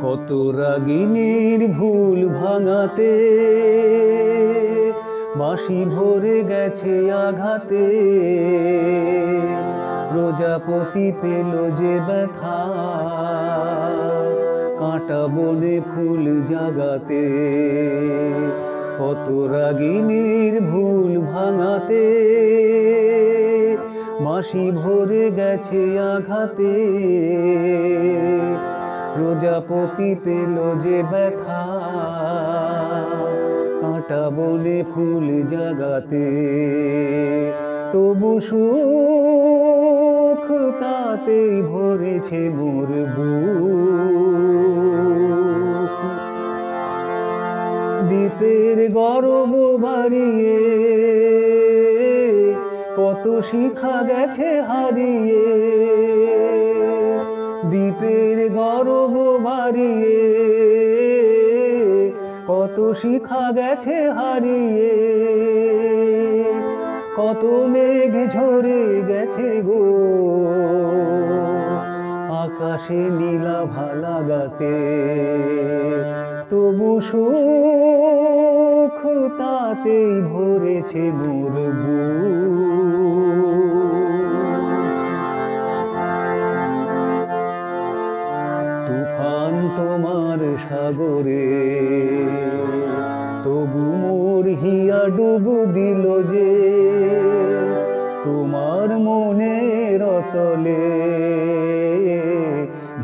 কত রাগিনীর ভুল ভাঙাতে বাঁশি ভরে গেছে আঘাতে, প্রজাপতি পেল যে ব্যথা কাঁটা বনে ফুল জাগাতে। কত রাগিনীর ভুল ভাঙাতে বাঁশি ভরে গেছে আঘাতে, প্রজাপতি পেল যে ব্যথা কাঁটা বনে ফুল জাগাতে। তবু সুখ তাতেই ভরেছে মোর বুক। দ্বীপের গর্ব বাড়িয়ে কত শিখা গেছে হারিয়ে, দ্বীপের গর্ব বাড়িয়ে কত শিখা গেছে হারিয়ে। কত মেঘ ঝরে গেছে গো আকাশে নীলাভা লাগাতে, তবু সুখ তাতেই ভরেছে মোর বুক। তুফান তোমার সাগরে তবু মোর হিয়া ডুব দিল যে, তোমার মনের অতলে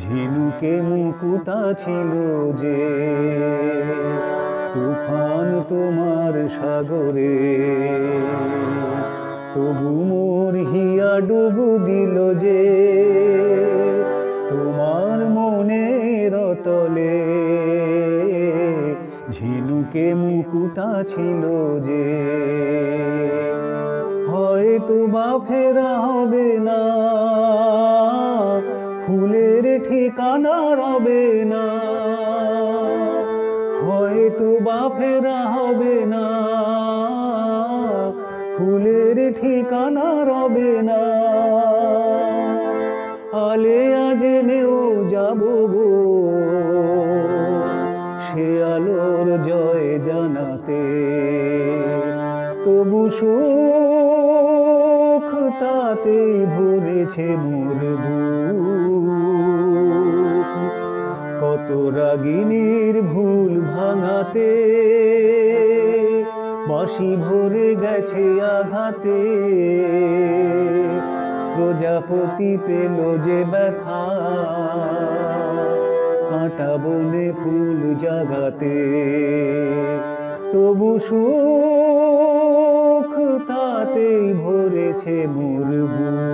ঝিনুকে মুকুতা ছিল যে। তুফান তোমার সাগরে তবু মোর হিয়া ডুব দিল যে, তোমার মনের তলে ঝিনুকে মুকুতা ছিল যে। হয়তো বা ফেরা হবে না, ফুলের ঠিকানা রবে না, হয়তো বা ফেরা হবে না, ফুলের ঠিকানা রবে না। আলেয়া জেনেও যাবো গো সে আলোর জয় জানাতে, তবু সুখ তাতেই ভরেছে মোর বুক। কত রাগিনীর ভুল ভাঙাতে বাঁশি ভরে গেছে আঘাতে, প্রজাপতি পেল যে ব্যথা কাঁটা বনে ফুল জাগাতে, তবু সুখ তাতেই ভরেছে মোর বুক।